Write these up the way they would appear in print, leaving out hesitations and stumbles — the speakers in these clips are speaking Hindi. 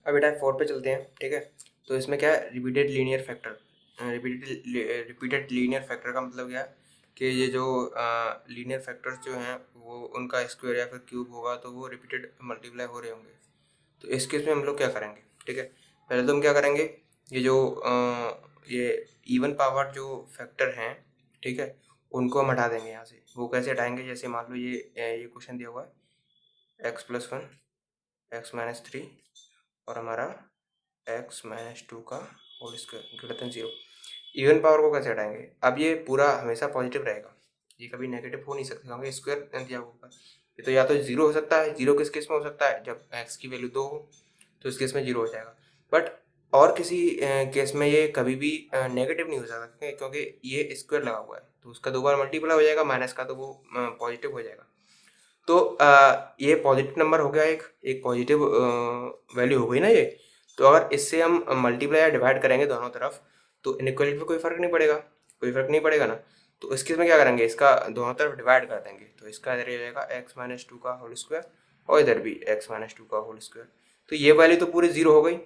अभी टाइप 4 पे चलते हैं, ठीक है। तो इसमें क्या है, repeated linear factor. Repeated linear factor का मतलब क्या है कि ये जो लीनियर फैक्टर्स जो हैं वो उनका स्क्वायर या फिर क्यूब होगा तो वो रिपीटेड मल्टीप्लाई हो रहे होंगे। तो इस केस में हम लोग क्या करेंगे, ठीक है। पहले तो हम क्या करेंगे, ये जो ये इवन पावर जो फैक्टर हैं, ठीक है, उनको हम हटा देंगे यहाँ से। वो कैसे हटाएंगे, जैसे मान लो ये क्वेश्चन दिया हुआ है x+1 x-3 और हमारा x-2 का whole square greater than 0। Even power को कैसे हटाएंगे, अब ये पूरा हमेशा पॉजिटिव रहेगा, ये कभी नेगेटिव हो नहीं सकता क्योंकि स्क्वायर दिया होगा। ये तो या तो जीरो हो सकता है, जीरो किस केस में हो सकता है, जब x की वैल्यू 2 हो तो इस केस में जीरो हो जाएगा। बट और किसी केस में ये कभी भी नेगेटिव नहीं हो सकता क्योंकि ये स्क्वायर लगा हुआ है, तो उसका 2 बार मल्टीप्लाई हो जाएगा, माइनस का तो वो पॉजिटिव हो जाएगा। तो ये पॉजिटिव नंबर हो गया, एक पॉजिटिव वैल्यू हो गई ना ये। तो अगर इससे हम मल्टीप्लाई या डिवाइड करेंगे दोनों तरफ तो इनइक्वालिटी में कोई फ़र्क नहीं पड़ेगा, कोई फ़र्क नहीं पड़ेगा ना। तो इस केस में क्या करेंगे, इसका दोनों तरफ डिवाइड कर देंगे, तो इसका इधर हो जाएगा x-2 का होल स्क्वायर और इधर भी x-2 का होल स्क्वायर। तो ये वैल्यू तो पूरी जीरो हो गई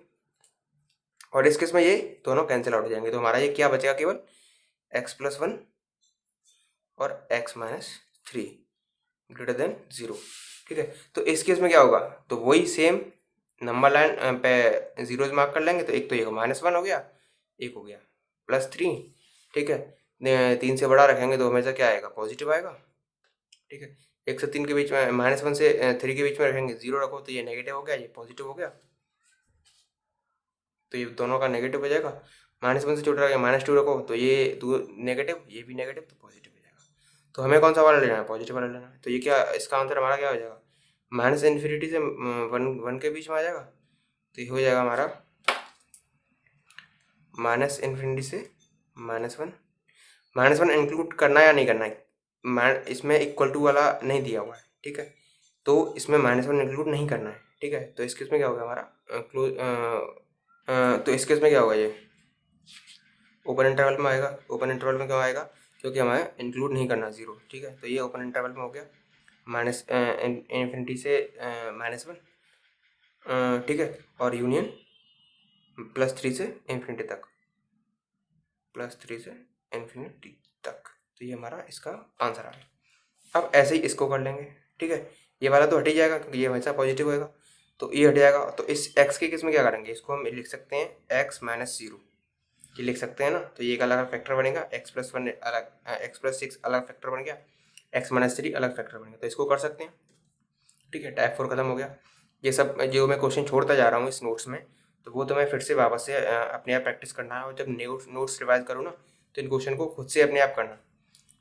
और इस केस में ये दोनों कैंसिल आउट हो जाएंगे। तो हमारा ये क्या बचेगा, केवल x+1 और x-3 ग्रेटर देन 0, ठीक है। तो इस केस में क्या होगा, तो वही सेम नंबर लाइन पे जीरोज मार्क कर लेंगे। तो एक तो ये -1 हो गया, एक हो गया +3, ठीक है। 3 से बड़ा रखेंगे तो हमेशा क्या आएगा, पॉजिटिव आएगा, ठीक है। 1 से 3 के बीच में, -1 से 3 के बीच में रखेंगे, 0 रखो तो ये नेगेटिव हो गया, ये पॉजिटिव हो गया, तो ये दोनों का नेगेटिव हो जाएगा। -1 से छोटा रखें, -2 रखो तो ये दो नेगेटिव, ये भी नेगेटिव, तो पॉजिटिव हो जाएगा। तो हमें कौन सा वाला लेना है, पॉजिटिव वाला लेना है। तो ये क्या, इसका आंसर हमारा क्या हो जाएगा, -∞ से 1 के बीच में आ जाएगा। तो ये हो जाएगा हमारा -∞ से -1। -1 इंक्लूड करना है या नहीं करना है, इसमें इक्वल टू वाला नहीं दिया हुआ है, ठीक है। तो इसमें -1 इंक्लूड नहीं करना है, ठीक है। तो इस केस में क्या होगा हमारा तो इस केस में क्या होगा, ये ओपन इंटरवल में आएगा। ओपन इंटरवल में क्यों आएगा, क्योंकि हमें इंक्लूड नहीं करना जीरो, ठीक है। तो ये ओपन इंटरवल में हो गया, ∞ से -1, ठीक है। और यूनियन +3 से इन्फिनिटी तक, +3 से इन्फिनिटी तक। तो ये हमारा इसका आंसर आ गया। अब ऐसे ही इसको कर लेंगे, ठीक है। ये वाला तो हट ही जाएगा क्योंकि ये हमेशा पॉजिटिव होएगा, तो ये हट जाएगा। तो इस x के केस में क्या करेंगे, इसको हम लिख सकते हैं x-0, ये लिख सकते हैं ना। तो ये एक अलग फैक्टर बनेगा, x+1 अलग, x+6 अलग फैक्टर बन गया, x-3 अलग फैक्टर बन गया। तो इसको कर सकते हैं, ठीक है। टाइप 4 खत्म हो गया। ये सब जो मैं क्वेश्चन छोड़ता जा रहा हूँ इस नोट्स में, तो वो तो मैं फिर से वापस से अपने आप प्रैक्टिस करना है। और जब नोट्स रिवाइज करूँ ना, तो इन क्वेश्चन को खुद से अपने आप करना,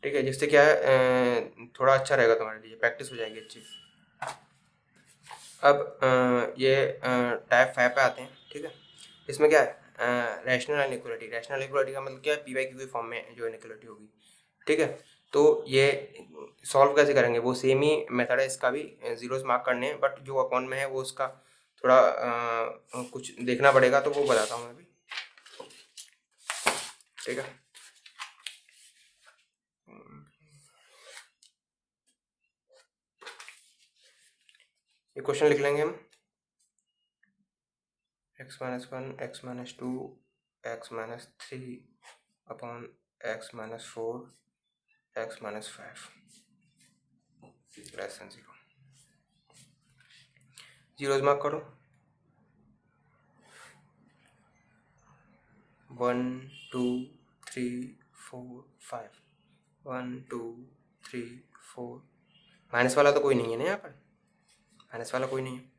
ठीक है। जिससे क्या है, थोड़ा अच्छा रहेगा तुम्हारे लिए, प्रैक्टिस हो जाएगी अच्छी। अब ये टाइप 5 पे आते हैं, ठीक है। इसमें क्या है, रैशनल इनइक्वालिटी। रैशनल इनइक्वालिटी का मतलब क्या है, पी वाई क्यू की फॉर्म में जो इनइक्वालिटी होगी, ठीक है। तो ये सॉल्व कैसे करेंगे, वो सेम ही मेथड है इसका भी, जीरोस मार्क करने हैं, बट जो अकाउंट में है वो उसका थोड़ा कुछ देखना पड़ेगा, तो वो बताता हूँ मैं अभी, ठीक है। ये क्वेश्चन लिख लेंगे हम, x-1 x-2 x-3 upon x-4 x-5 less than 0। Zeros mark करो, 1 2 3 4 5, 1 2 3 4। माइनस वाला तो कोई नहीं है ना यहाँ पर, माइनस वाला कोई नहीं है,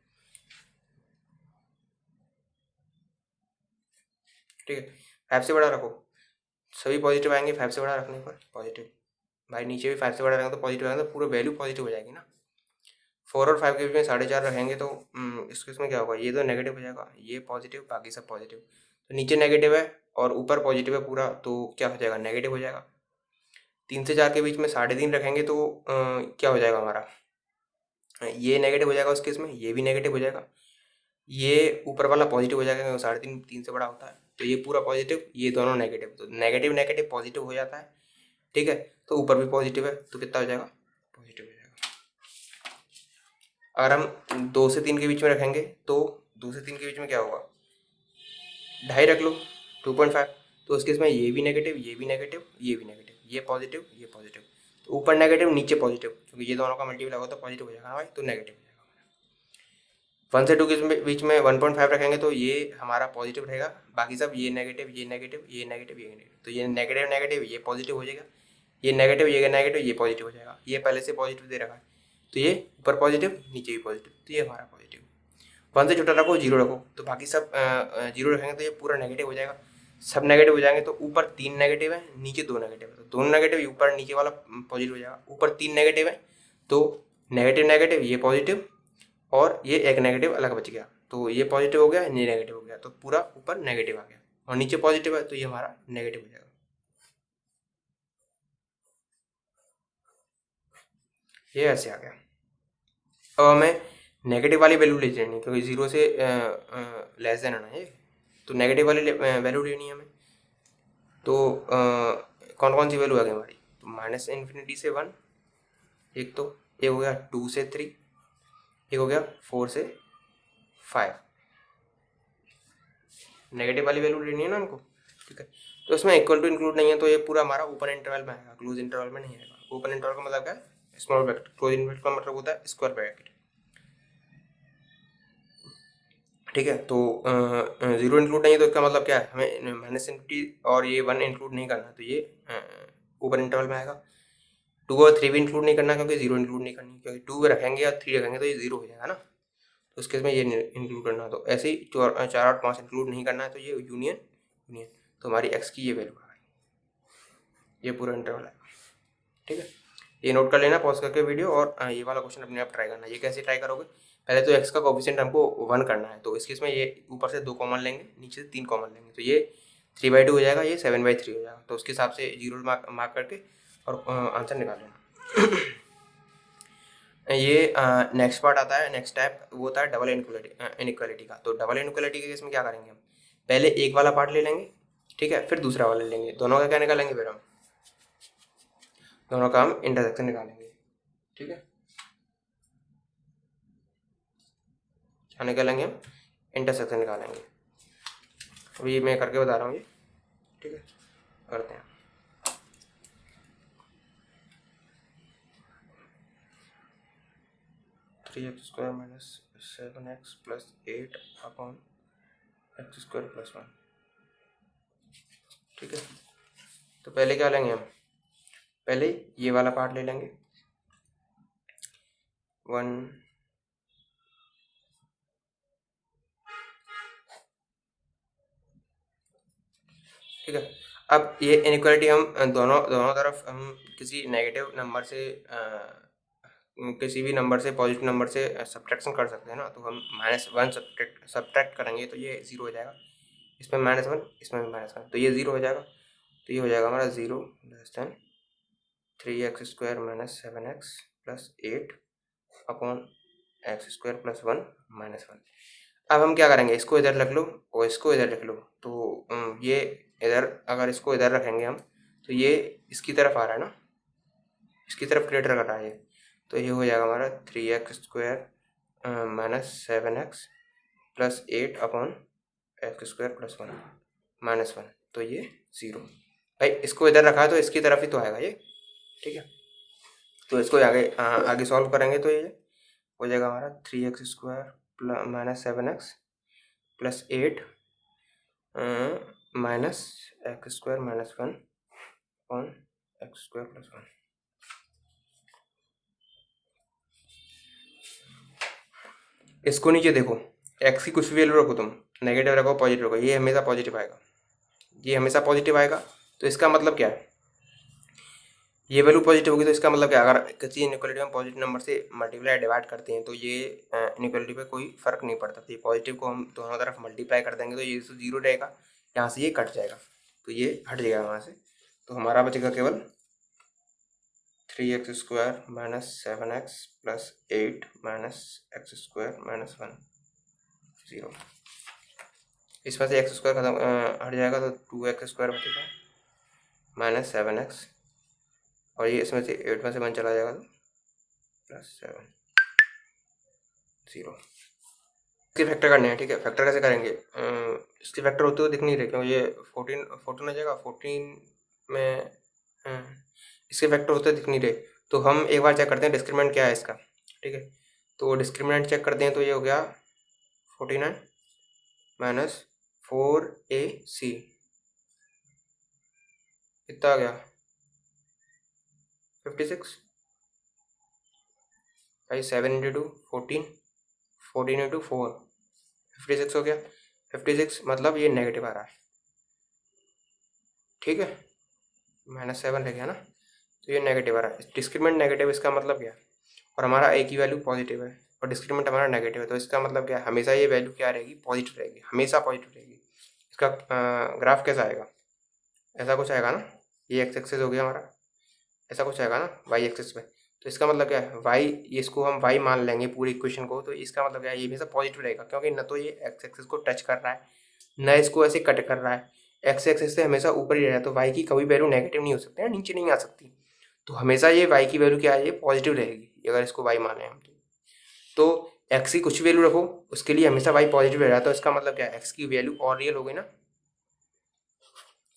ठीक है। 5 से बड़ा रखो, सभी पॉजिटिव आएंगे 5 से बड़ा रखने पर, पॉजिटिव। भाई नीचे भी 5 से बड़ा रहेगा तो पॉजिटिव आएगा, तो पूरा वैल्यू पॉजिटिव हो जाएगी ना। 4 और 5 के बीच में 4.5 रखेंगे तो इस केस में क्या होगा, ये तो नेगेटिव हो जाएगा, ये पॉजिटिव, बाकी सब पॉजिटिव। तो नीचे नेगेटिव है और ऊपर पॉजिटिव है पूरा, तो क्या हो जाएगा, नेगेटिव हो जाएगा। 3 से 4 के बीच में 3.5 रखेंगे तो क्या हो जाएगा हमारा, ये नेगेटिव हो जाएगा उस केस में, ये भी नेगेटिव हो जाएगा। ये ऊपर वाला पॉजिटिव हो जाएगा क्योंकि 3.5 3 से बड़ा होता है, तो ये पूरा पॉजिटिव, ये दोनों नेगेटिव, तो नेगेटिव नेगेटिव पॉजिटिव हो जाता है, ठीक है। तो ऊपर भी पॉजिटिव है तो कितना हो जाएगा, पॉजिटिव हो जाएगा। अगर हम 2 से 3 के बीच में रखेंगे तो 2 से 3 के बीच में क्या होगा, 2.5 रख लो, 2.5। तो उसके इसमें ये भी नेगेटिव, ये भी नेगेटिव, ये भी नेगेटिव, ये पॉजिटिव, ये पॉजिटिव, तो ऊपर नेगेटिव नीचे पॉजिटिव, क्योंकि ये दोनों का मल्टीप्लाई होगा तो पॉजिटिव हो जाएगा भाई, तो नेगेटिव हो जाएगा। 1 से 2 के बीच में 1.5 रखेंगे तो ये हमारा पॉजिटिव रहेगा, बाकी सब ये नेगेटिव, ये नेगेटिव, ये नेगेटिव, ये नेगेटिव, तो ये नेगेटिव नेगेटिव, ये पॉजिटिव हो जाएगा, ये नेगेटिव, ये नेगेटिव, ये पॉजिटिव हो जाएगा। ये पहले से पॉजिटिव दे रखा है, तो ये ऊपर पॉजिटिव नीचे भी पॉजिटिव, तो ये हमारा पॉजिटिव। 1 से छोटा रखो, 0 रखो, तो बाकी सब 0 रखेंगे तो ये पूरा नेगेटिव हो जाएगा। सब नेगेटिव हो जाएंगे तो ऊपर 3 नेगेटिव है, नीचे 2 नेगेटिव है, तो दोनों नेगेटिव ऊपर नीचे वाला पॉजिटिव हो जाएगा। ऊपर 3 नेगेटिव है तो नेगेटिव नेगेटिव, ये पॉजिटिव, और ये एक नेगेटिव अलग बच गया, तो ये पॉजिटिव हो गया, ये नेगेटिव हो गया, तो पूरा ऊपर नेगेटिव आ गया, और नीचे पॉजिटिव है तो ये हमारा नेगेटिव हो जाएगा। ये ऐसे आ गया। अब हमें नेगेटिव वाली वैल्यू ले लेनी, क्योंकि 0 से लेस देन है ये, तो नेगेटिव वाली वैल्यू लेनी है हमें। तो कौन कौन सी वैल्यू आ गई हमारी, तो -∞ से 1, एक तो एक हो गया 2 से 3, एक हो गया 4 से 5। नेगेटिव वाली वैल्यू लेनी है ना हमको, ठीक है। तो इसमें इक्वल टू इंक्लूड नहीं है, तो ये पूरा हमारा ओपन इंटरवल में आएगा, क्लोज इंटरवल में नहीं आएगा। ओपन इंटरवल का मतलब क्या है, स्मॉल ब्रैकेट, क्लोज इंटरवल का मतलब होता है स्क्वायर ब्रैकेट, ठीक है। तो 0 इंक्लूड नहीं है, तो इसका मतलब क्या है, हमें -∞ और ये 1 इंक्लूड नहीं करना, तो ये ओपन इंटरवल में आएगा। 2 और 3 भी इंक्लूड नहीं करना, क्योंकि 0 इंक्लूड नहीं करनी, क्योंकि 2 रखेंगे या 3 रखेंगे तो ये 0 हो जाएगा ना, तो उस केस में ये इंक्लूड करना है। तो ऐसे ही 4 और 5 इंक्लूड नहीं करना है, तो ये यूनियन यूनियन, तो हमारी x की ये वैल्यू आ गई, ये पूरा इंटरवल है, ठीक है। ये नोट कर लेना पॉज करके वीडियो, और ये वाला क्वेश्चन अपने आप ट्राई करना। ये कैसे ट्राई करोगे, पहले तो x का कोफिशिएंट हमको 1 करना है, तो इस केस में ये ऊपर से 2 कॉमन लेंगे, नीचे से 3 कॉमन लेंगे, तो ये 3/2 हो जाएगा, ये 7/3 हो जाएगा, तो उसके हिसाब से 0 मार्क करके और आंसर निकाल लेना। ये नेक्स्ट पार्ट आता है, नेक्स्ट स्टेप वो होता है डबल इनइक्वालिटी का। तो डबल इनइक्वालिटी के केस में क्या करेंगे, हम पहले एक वाला पार्ट ले लेंगे, ठीक है, फिर दूसरा वाला लेंगे, दोनों का क्या निकालेंगे, फिर हम दोनों का हम इंटरसेक्शन निकालेंगे, ठीक है। क्या निकालेंगे, हम इंटरसेक्शन निकालेंगे। अभी मैं करके बता रहा हूँ ये, ठीक है, करते हैं। (3x² - 7x + 8 अपॉन x² + 1), ठीक है। तो पहले क्या लेंगे, हम पहले ये वाला पार्ट ले लेंगे, 1, ठीक है। अब ये इनइक्वालिटी हम दोनों तरफ हम किसी नेगेटिव नंबर से किसी भी नंबर से, पॉजिटिव नंबर से सब्ट्रैक्शन कर सकते हैं ना, तो हम -1 सब्ट्रैक्ट करेंगे तो ये 0 हो जाएगा, इसमें -1, इसमें भी -1, तो ये 0 हो जाएगा, तो ये हो जाएगा हमारा 0 < 3x² - 7x + 8 अपॉन x² + 1 -1। अब हम क्या करेंगे, इसको इधर रख लो और इसको इधर रख लो, तो ये इधर, अगर इसको इधर रखेंगे हम, तो ये इसकी तरफ आ रहा है ना, इसकी तरफ क्रिएटर कर रहा है ये, तो ये हो जाएगा हमारा 3x² - 7x + 8 अपॉन x² + 1 -1, तो ये 0। भाई इसको इधर रखा है तो इसकी तरफ ही तो आएगा ये, ठीक है। तो इसको आगे सॉल्व करेंगे तो ये हो जाएगा हमारा 3x² - 7x + 8 -x² - 1 upon x² + 1। इसको नीचे देखो, x की कुछ भी वैल्यू रखो, तुम नेगेटिव रखो, पॉजिटिव रखो, ये हमेशा पॉजिटिव आएगा, ये हमेशा पॉजिटिव आएगा। तो इसका मतलब क्या है, ये वैल्यू पॉजिटिव होगी, तो इसका मतलब क्या, अगर किसी इनइक्वालिटी में पॉजिटिव नंबर से मल्टीप्लाई डिवाइड करते हैं तो ये इनइक्वालिटी पे कोई फर्क नहीं पड़ता, तो ये पॉजिटिव को हम दोनों तरफ मल्टीप्लाई कर देंगे तो ये 0 रहेगा, यहाँ से ये कट जाएगा, तो ये हट जाएगा वहाँ से, तो हमारा बचेगा केवल 3x² - 7x + 8 x² - 1 0। इसमें से x² खत्म हट जाएगा, तो 2x² बचेगा -7x, और ये इसमें से 8 में से 1 चला जाएगा तो +7 0। इसके फैक्टर करने हैं, ठीक है। फैक्टर कैसे करेंगे? इसके फैक्टर होते हुए दिख नहीं रहे, क्यों? ये 14 हो जाएगा। 14 में इसके फैक्टर होते दिख नहीं रहे, तो हम एक बार चेक करते हैं डिस्क्रिमिनेंट क्या है इसका, ठीक है। तो डिस्क्रिमिनेंट चेक करते हैं, तो ये हो गया 49 माइनस 4AC, कितना आ गया? 56। भाई 7 इंटू 2 14, 14 इंटू 4 56 हो गया। 56 मतलब ये नेगेटिव आ रहा है, ठीक है। -7 रह गया ना, तो ये नेगेटिव आ रहा है। डिस्क्रिमिनेंट नेगेटिव, इसका मतलब क्या है? और हमारा ए की वैल्यू पॉजिटिव है और डिस्क्रिमिनेंट हमारा नेगेटिव है, तो इसका मतलब क्या है? हमेशा ये वैल्यू क्या रहेगी? पॉजिटिव रहेगी, हमेशा पॉजिटिव रहेगी। इसका ग्राफ कैसा आएगा? ऐसा कुछ आएगा ना, ये एक्स एक्सिस हो गया हमारा, ऐसा कुछ आएगा ना वाई एक्सिस पे। तो इसका मतलब क्या है? वाई, इसको हम वाई मान लेंगे पूरी इक्वेशन को, तो इसका मतलब क्या है? ये हमेशा पॉजिटिव रहेगा, क्योंकि न तो ये एक्स एक्सिस को टच कर रहा है, न इसको ऐसे कट कर रहा है। एक्स एक्सिस से हमेशा ऊपर ही रह रहा है, तो वाई की कभी वैल्यू नेगेटिव नहीं हो सकती है, नीचे नहीं आ सकती। तो हमेशा ये वाई की वैल्यू क्या है? ये पॉजिटिव रहेगी, अगर इसको वाई माने हम तो एक्स की कुछ वैल्यू रखो, उसके लिए हमेशा वाई पॉजिटिव रह रहा है, तो इसका मतलब क्या है? एक्स की वैल्यू और रियल हो गई ना।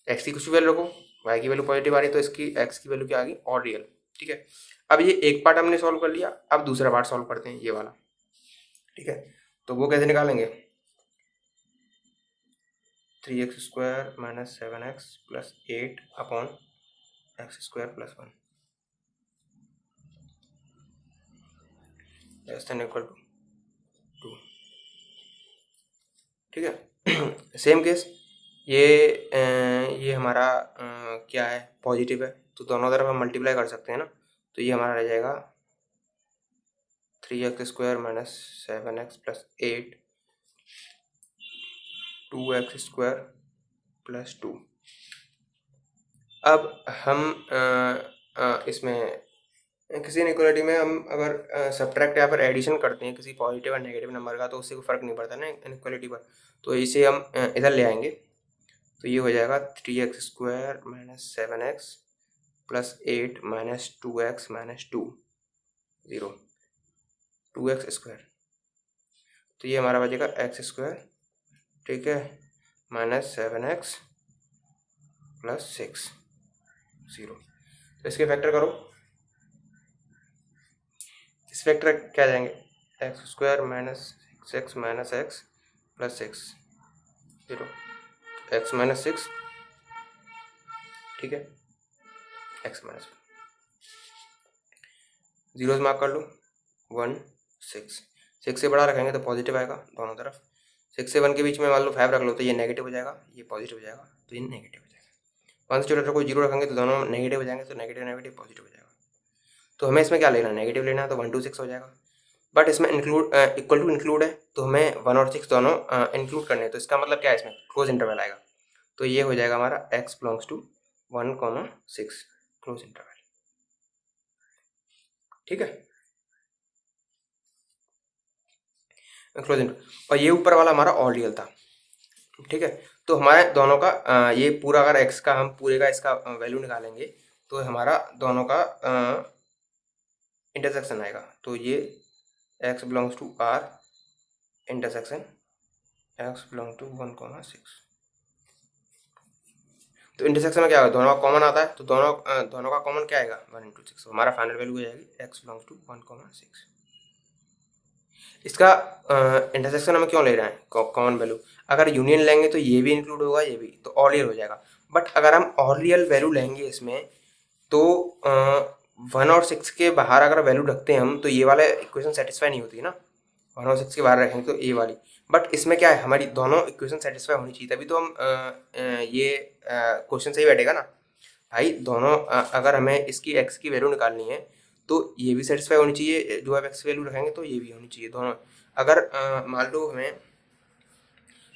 एक्स की कुछ वैल्यू रखो, वाई की वैल्यू पॉजिटिव आ रही है, तो इसकी एक्स की वैल्यू क्या आ गई? और रियल, ठीक है। अब ये एक पार्ट हमने सॉल्व कर लिया, अब दूसरा पार्ट सॉल्व करते हैं, ये वाला, ठीक है। तो वो कैसे निकालेंगे? 3x² minus 7x plus 8 upon x² plus 1 less than equal to 2, ठीक है। सेम केस, ये हमारा क्या है? पॉजिटिव है, तो दोनों तरफ हम मल्टीप्लाई कर सकते हैं ना, तो ये हमारा रह जाएगा 3x² minus 7x plus 8 2x² plus 2। अब हम इसमें किसी इनइक्वालिटी में हम अगर सब्ट्रैक्ट या फिर एडिशन करते हैं किसी पॉजिटिव और नेगेटिव नंबर का, तो उससे कोई फ़र्क नहीं पड़ता ना इनइक्वालिटी पर, तो इसे हम इधर ले आएंगे, तो ये हो जाएगा 3x² minus 7x plus 8 minus 2x minus 2 0 2x², तो ये हमारा बचेगा x², ठीक है, माइनस 7x प्लस 6 0। तो इसके फैक्टर करो, इस फैक्टर क्या आ जाएंगे? x² minus 6x minus x plus 6 0 x minus 6, ठीक है, x माइनस 0 मार्क कर लो 1 6 से बड़ा रखेंगे तो पॉजिटिव आएगा दोनों तरफ। 6 से 1 के बीच में मान लो 5 रख लो, तो ये नेगेटिव हो जाएगा, ये पॉजिटिव हो जाएगा, तो ये नेगेटिव हो जाएगा। 1 से छोटा रखो 0 रखेंगे तो दोनों नेगेटिव हो जाएंगे, तो नेगेटिव नेगेटिव पॉजिटिव हो जाएगा। तो हमें इसमें क्या लेना है? नेगेटिव लेना है, तो 1 2 6 हो जाएगा। बट इसमें इंक्लूड इक्वल टू इंक्लूड है, तो हमें 1 और 6 दोनों इंक्लूड करने हैं, तो इसका मतलब क्या है? इसमें क्लोज इंटरवल आएगा, तो ये हो जाएगा हमारा x belongs to 1 6 close interval, ठीक है, क्लोज इंटरवल। और ये ऊपर वाला हमारा और रियल था, ठीक है। तो हमारे दोनों का ये पूरा, अगर x का हम पूरे का इसका वैल्यू निकालेंगे, तो हमारा दोनों का इंटरसेक्शन आएगा, तो ये x belongs to r intersection x belong to 1 6। तो इंटरसेक्शन में क्या होगा? दोनों का कॉमन आता है, तो दोनों का कॉमन क्या आएगा? 1 इंटू 6, हमारा फाइनल वैल्यू हो जाएगी x बिलोंग्स टू 1 6। इसका इंटरसेक्शन हम क्यों ले रहे हैं कॉमन वैल्यू? अगर यूनियन लेंगे तो ये भी इंक्लूड होगा, ये भी, तो ऑल रियल हो जाएगा। बट अगर हम ऑल रियल वैल्यू लेंगे इसमें, तो 1 और 6 के बाहर अगर वैल्यू रखते हैं हम, तो ये वाला इक्वेशन सेटिस्फाई नहीं होती ना। 1 और 6 के बाहर रखेंगे तो ये वाली, बट इसमें क्या है? हमारी दोनों इक्वेशन सेटिस्फाई होनी चाहिए, तभी तो हम ये क्वेश्चन सही बैठेगा ना भाई। दोनों अगर हमें इसकी x की वैल्यू निकालनी है, तो ये भी सेटिस्फाई होनी चाहिए, जो आप x वैल्यू रखेंगे तो ये भी होनी चाहिए दोनों। अगर मान लो हमें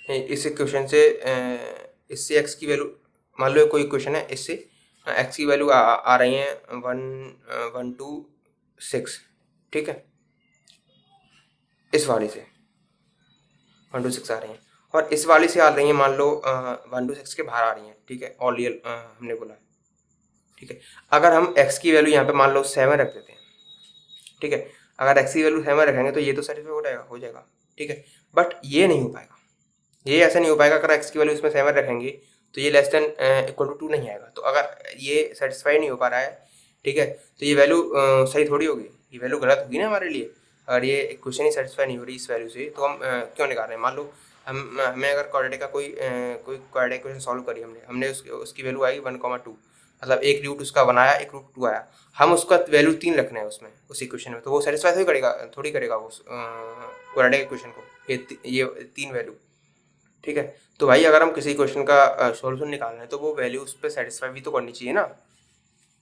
इस इक्वेशन से इससे x की वैल्यू, मान लो कोई इक्वेशन है, इससे x की वैल्यू आ रही है 1 2 6, ठीक है, इस वाली से 1 2 6 आ रही हैं, और इस वाली से आ रही हैं मान लो 1 2 6 के बाहर आ रही हैं, ठीक है, ऑल रियल हमने बोला, ठीक है। अगर हम x की वैल्यू यहाँ पे मान लो 7 रख देते हैं, ठीक है, अगर x की वैल्यू 7 रखेंगे तो ये तो सेटिस्फाई हो जाएगा, ठीक है। बट ये नहीं हो पाएगा, ये ऐसा नहीं हो पाएगा। अगर एक्स की वैल्यू इसमें 7 रखेंगे तो ये लेस देन इक्वल टू 2 नहीं आएगा। तो अगर ये सेटिस्फाई नहीं हो पा रहा है, ठीक है, तो ये वैल्यू सही थोड़ी होगी, ये वैल्यू गलत होगी ना हमारे लिए। अगर ये इक्वेशन ही सेटिस्फाई नहीं हो रही इस वैल्यू से, तो हम क्यों निकाल रहे हैं। मान लो हमें अगर क्वाड्रेटिक का कोई क्वाड्रेटिक इक्वेशन सॉल्व करी हमने हमने उसकी वैल्यू आई 1,2, मतलब एक रूट उसका 1 आया, एक रूट 2 आया, हम उसका वैल्यू 3 रखना है उसमें उस इक्वेशन में, तो वो सेटिस्फाई थोड़ी करेगा वो क्वाड्रेटिक इक्वेशन को, ये 3 वैल्यू, ठीक है। तो भाई अगर हम किसी क्वेश्चन का सॉल्यूशन निकाल रहे हैं तो वो वैल्यू उस पर सेटिस्फाई भी तो करनी चाहिए ना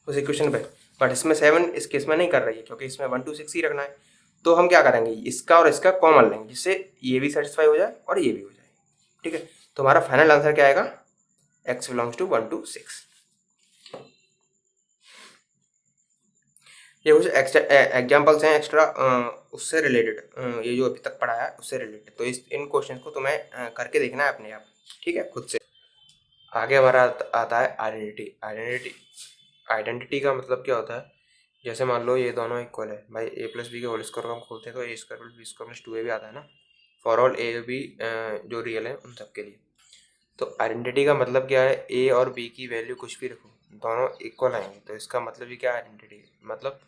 उस इक्वेशन पे। बट इसमें 7 इस केस में नहीं कर रही है, क्योंकि इसमें 1 to 6 ही रखना है। तो हम क्या करेंगे, इसका और इसका कॉमन लेंगे, जिससे ये भी सेटिस्फाई हो जाए और ये भी हो जाए, ठीक है। तो हमारा फाइनल आंसर क्या आएगा, x बिलोंग्स टू 1 to 6। ये कुछ एक्स्ट्रा एग्जाम्पल्स हैं एक्स्ट्रा उससे रिलेटेड, ये जो अभी तक पढ़ा है उससे रिलेटेड। तो इन क्वेश्चन को तुम्हें करके देखना है अपने आप, ठीक है, खुद से। आगे हमारा आता है आइडेंटिटी। आइडेंटिटी का मतलब क्या होता है, जैसे मान लो ये दोनों इक्वल है भाई, a प्लस बी के होल स्क्वायर को हम खोलते हैं तो A square plus B square plus 2a भी आता है ना, फॉर ऑल ए बी जो रियल है उन सब के लिए। तो आइडेंटिटी का मतलब क्या है, ए और बी की वैल्यू कुछ भी रखो दोनों इक्वल आएंगे, तो इसका मतलब ये क्या है आइडेंटिटी, मतलब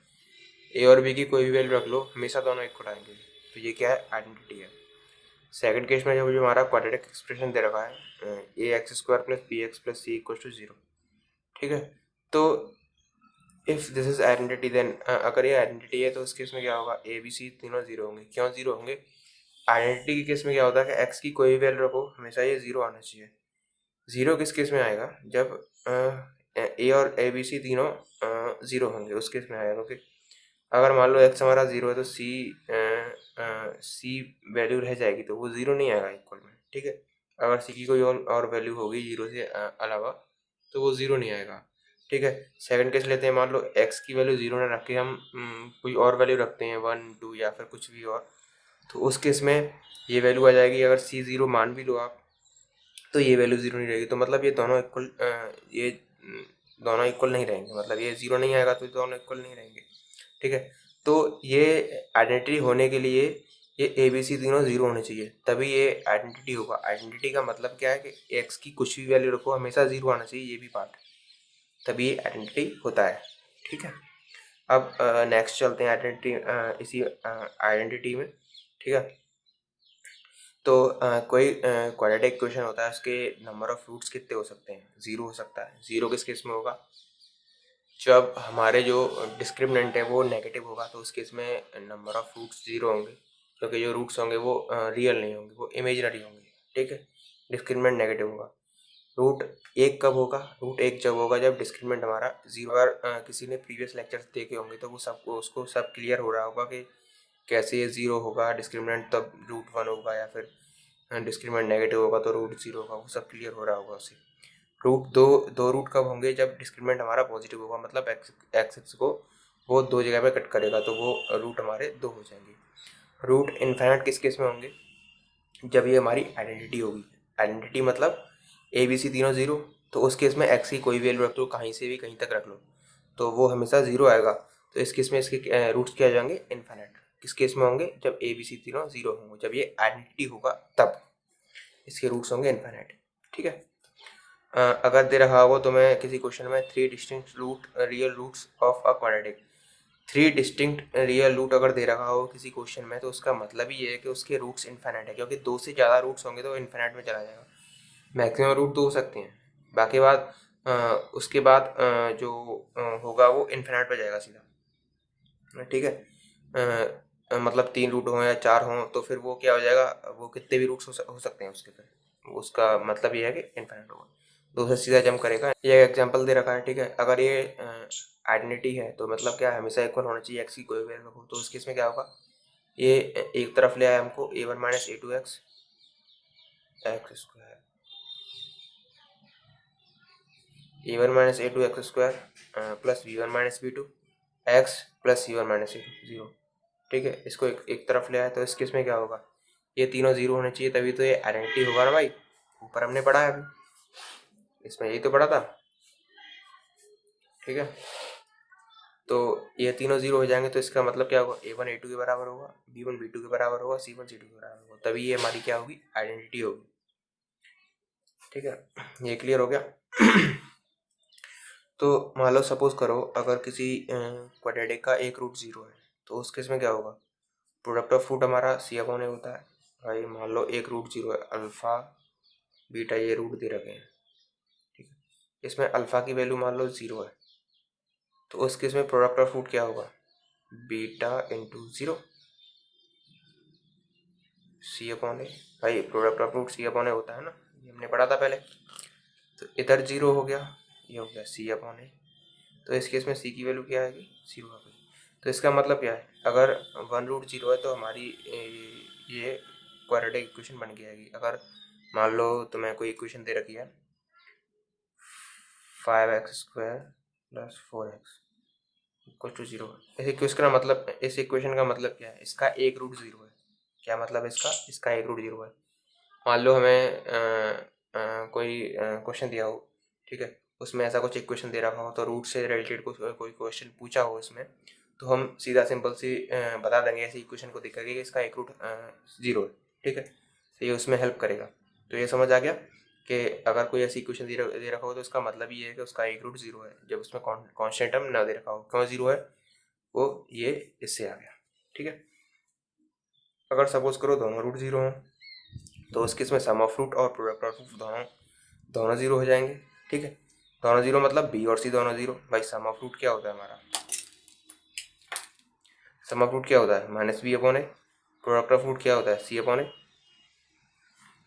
ए और बी की कोई भी वैल्यू रख लो हमेशा दोनों इक्वल आएंगे, तो ये क्या है आइडेंटिटी है। सेकंड केस में जब जो हमारा क्वाड्रेटिक एक्सप्रेशन दे रखा है A X square plus B x plus C equal to 0, ठीक है। तो if this is identity then, अगर ये आइडेंटिटी है तो उस केस में क्या होगा, ए बी सी तीनों 0 होंगे। क्यों 0 होंगे, आइडेंटिटी के केस में क्या होता है कि एक्स की कोई भी वैल्यू रखो हमेशा ये 0 आना चाहिए। 0 किस केस में आएगा, जब ए और ए बी सी तीनों 0 होंगे, उस केस में आएगा। क्योंकि अगर मान लो एक्स हमारा 0 है तो सी वैल्यू रह जाएगी, तो वो 0 नहीं आएगा इक्वल में, ठीक है। अगर सी की कोई और वैल्यू होगी 0 से अलावा, तो वो 0 नहीं आएगा, ठीक है। सेकंड केस लेते हैं, मान लो एक्स की वैल्यू 0 ना रख के हम कोई और वैल्यू रखते हैं 1 2 या फिर कुछ भी और, तो उस केस में ये वैल्यू आ जाएगी। अगर सी 0 मान भी लो आप, तो ये वैल्यू 0 नहीं रहेगी। तो मतलब ये दोनों इक्वल, ये दोनों इक्वल नहीं रहेंगे, मतलब ये 0 नहीं आएगा तो दोनों इक्वल नहीं रहेंगे, ठीक है। तो ये आइडेंटिटी होने के लिए ये ए बी सी तीनों 0 होने चाहिए, तभी ये आइडेंटिटी होगा। आइडेंटिटी का मतलब क्या है कि एक्स की कुछ भी वैल्यू रखो हमेशा 0 आना चाहिए, ये भी पार्ट, तभी ये आइडेंटिटी होता है, ठीक है। अब नेक्स्ट चलते हैं आइडेंटिटी, इसी आइडेंटिटी में, ठीक है। तो कोई क्वाड्रेटिक इक्वेशन होता है, उसके नंबर ऑफ रूट्स कितने हो सकते हैं, 0 हो सकता है। 0 किस केस में होगा, जब हमारे जो डिस्क्रिमिनेंट है वो नेगेटिव होगा, तो उस केस में नंबर ऑफ रूट्स 0 होंगे, क्योंकि जो रूट्स होंगे वो रियल नहीं होंगे, वो इमेजिनरी होंगे, ठीक है। डिस्क्रिमिनेंट नेगेटिव होगा। रूट 1 कब होगा, रूट 1 जब होगा जब डिस्क्रिमिनेंट हमारा 0। अगर किसी ने प्रीवियस लेक्चर्स देखे होंगे तो वो सबको उसको सब क्लियर हो रहा होगा कि कैसे ये 0 होगा डिस्क्रिमिनेंट, तब रूट 1 होगा, या फिर डिस्क्रिमिनेंट नेगेटिव होगा तो रूट 0 होगा, वो सब क्लियर हो रहा होगा उसे। रूट दो रूट कब होंगे, जब डिस्क्रिमिनेंट हमारा पॉजिटिव होगा, मतलब एक्स को वो 2 जगह पे कट करेगा, तो वो रूट हमारे 2 हो जाएंगे। रूट इनफाइनाइट किस केस में होंगे, जब ये हमारी आइडेंटिटी होगी। आइडेंटिटी मतलब ए बी सी तीनों 0, तो उस केस में एक्स की कोई वैल्यू रख लो, कहीं से भी कहीं तक रख लो, तो वो हमेशा 0 आएगा। तो इस केस में इसके रूट्स क्या आ जाएंगे, इनफाइनाइट। किस केस में होंगे, जब ए बी सी तीनों 0 होंगे, जब ये आइडेंटिटी होगा तब इसके रूट्स होंगे इनफाइनाइट, ठीक है। अगर दे रखा हो तो मैं किसी क्वेश्चन में 3 distinct real roots of a quadratic, 3 distinct real root अगर दे रखा हो किसी क्वेश्चन में, तो उसका मतलब ये है कि उसके रूट्स इनफाइनाइट है, क्योंकि 2 से ज़्यादा रूट्स होंगे तो इनफाइनाइट में चला जाएगा। मैक्सिमम रूट 2 हो सकते हैं, बाकी बात उसके बाद जो होगा वो इनफाइनाइट पे जाएगा सीधा, ठीक है। मतलब 3 रूट हों या 4 हों, तो फिर वो क्या हो जाएगा, वो कितने भी रूट्स हो सकते हैं उसके, फिर उसका मतलब ये है कि इनफाइनाइट होगा, 2 से सीधा जंप करेगा। ये एग्जांपल दे रखा है, ठीक है। अगर ये आइडेंटिटी है तो मतलब क्या है, हमेशा इक्वल होना चाहिए एक्स की कोई वैल्यू हो, तो उस केस में क्या होगा, ये एक तरफ ले आया हमको a1 minus a2 x square, a1 minus a2 x square plus b1 minus b2 x plus c1 minus c2 0, ठीक है। इसको एक तरफ ले आया, तो इस केस में क्या होगा, ये तीनों 0 होने चाहिए, तभी तो ये आइडेंटिटी होगा ना भाई। ऊपर हमने पढ़ा है अभी, इसमें यही तो पढ़ा था, ठीक है। तो ये तीनों जीरो हो जाएंगे, तो इसका मतलब क्या होगा, A1 A2 के बराबर होगा, B1 B2 के बराबर होगा, C1 C2 के बराबर होगा, तभी ये हमारी क्या होगी, आइडेंटिटी होगी। ठीक है, ये क्लियर हो गया। तो मान लो सपोज करो अगर किसी क्वाड्रेटिक का एक रूट जीरो है, तो उस केस में क्या होगा, प्रोडक्ट ऑफ रूट हमारा C अपॉन ए होता है। भाई मान लो एक रूट जीरो है, अल्फ़ा बीटा ये रूट दे रखे हैं, ठीक है, इसमें अल्फ़ा की वैल्यू मान लो जीरो है, तो उस केस में प्रोडक्ट ऑफ रूट क्या होगा, beta into zero C upon A. भाई product of root C upon A होता है ना, ये हमने पढ़ा था पहले। तो इधर जीरो हो गया, ये हो गया C अपॉन ए, तो इस केस में C की वैल्यू क्या आएगी, जीरो आ गई। तो इसका मतलब क्या है, अगर वन रूट जीरो है तो हमारी ये क्वाड्रेटिक इक्वेशन बन के आएगी। अगर मान लो तुम्हें कोई इक्वेशन दे रखी है 5x² + 4x equal to zero, इस इक्वेशन का मतलब क्या है, इसका एक रूट जीरो है। क्या मतलब इसका एक रूट जीरो है। मान लो हमें कोई क्वेश्चन दिया हो, ठीक है, उसमें ऐसा कुछ इक्वेशन दे रखा हो, तो रूट से रिलेटेड कुछ कोई क्वेश्चन पूछा हो इसमें, तो हम सीधा सिंपल सी बता देंगे ऐसी इक्वेशन को देख करके कि इसका एक रूट जीरो है। ठीक है, तो ये उसमें हेल्प करेगा। तो ये समझ आ गया कि अगर कोई ऐसी इक्वेशन दे रखा हो तो इसका मतलब ये है कि उसका एक रूट जीरो है, जब उसमें कॉन्स्टेंट टर्म ना दे रखा हो। क्यों जीरो है वो ये इससे आ गया। ठीक है, अगर सपोज करो दोनों रूट जीरो हों तो उस केस में सम ऑफ रूट और प्रोडक्ट ऑफ रूट दोनों जीरो हो जाएंगे। ठीक है, दोनों जीरो मतलब बी और सी दोनों जीरो। भाई सम ऑफ रूट क्या होता है हमारा, सम ऑफ रूट क्या होता है, minus B upon a. Product of root क्या होता है, सी अपॉन ए।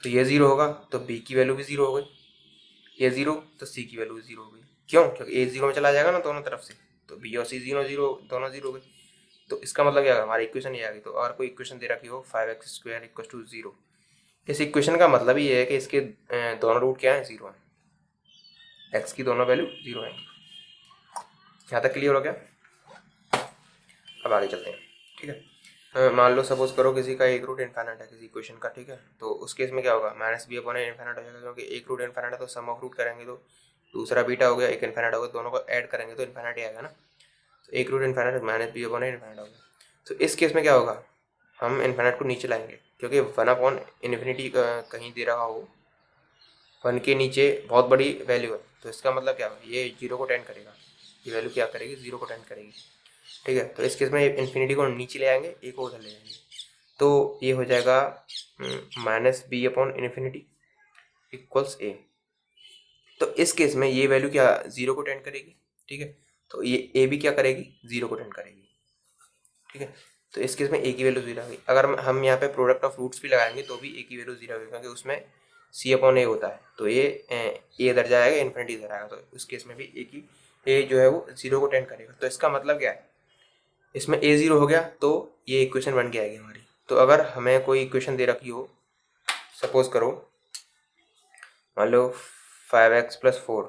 तो ये जीरो होगा तो बी की वैल्यू भी जीरो हो गई, ये जीरो तो सी की वैल्यू भी जीरो हो गई। क्यों, क्योंकि ए जीरो में चला जाएगा ना दोनों तरफ से, तो बी और सी जीरो जीरो दोनों जीरो हो गई। तो इसका मतलब क्या है, हमारी इक्वेशन ये आ गई। तो अगर कोई इक्वेशन दे रखी हो 5x² = 0, इस इक्वेशन का मतलब ये है कि इसके दोनों रूट क्या है, जीरो है, एक्स की दोनों वैल्यू जीरो है। यहाँ तक क्लियर हो गया। अब आगे चलते हैं। ठीक है, मान लो सपोज करो किसी का एक रूट इनफाइनाइट है किसी इक्वेशन का। ठीक है, तो उस केस में क्या होगा, minus B upon A infinite हो जाएगा, क्योंकि एक रूट इनफाइनाइट है तो सम ऑफ रूट करेंगे तो दूसरा बीटा हो गया, एक इनफाइनाइट होगा, दोनों को ऐड करेंगे तो इनफाइनाइट ही आएगा ना। तो एक root infinite minus B upon A infinite हो गया। तो इस केस में क्या होगा, हम इनफाइनाइट को नीचे लाएंगे, क्योंकि वन अपॉन इन्फिनिटी कहीं दे रहा हो, वन के नीचे बहुत बड़ी वैल्यू है, तो इसका मतलब क्या है, ये जीरो को टेंड करेगा, ये वैल्यू क्या करेगी, जीरो को टेंड करेगी। ठीक है, तो इस केस में इन्फिनिटी को नीचे ले आएंगे, एक और उधर ले जाएंगे, तो ये हो जाएगा minus B upon infinity equals A. तो इस केस में ये वैल्यू क्या, जीरो को टेंड करेगी। ठीक है, तो ये ए भी क्या करेगी, जीरो को टेंड करेगी। ठीक है, तो इस केस में ए की वैल्यू जीरो आ गई। अगर हम यहाँ पे प्रोडक्ट ऑफ रूट्स भी लगाएंगे तो भी ए की वैल्यू जीरो आएगी, क्योंकि उसमें सी अपॉन ए होता है, तो ये ए इधर जाएगा, इन्फिनिटी इधर आएगा, तो उस केस में भी ए जो है वो जीरो को टेंड करेगा। तो इसका मतलब क्या है, इसमें ए जीरो हो गया तो ये इक्वेशन बन के आएगी हमारी। तो अगर हमें कोई इक्वेशन दे रखी हो, सपोज करो मान लो 5x + 4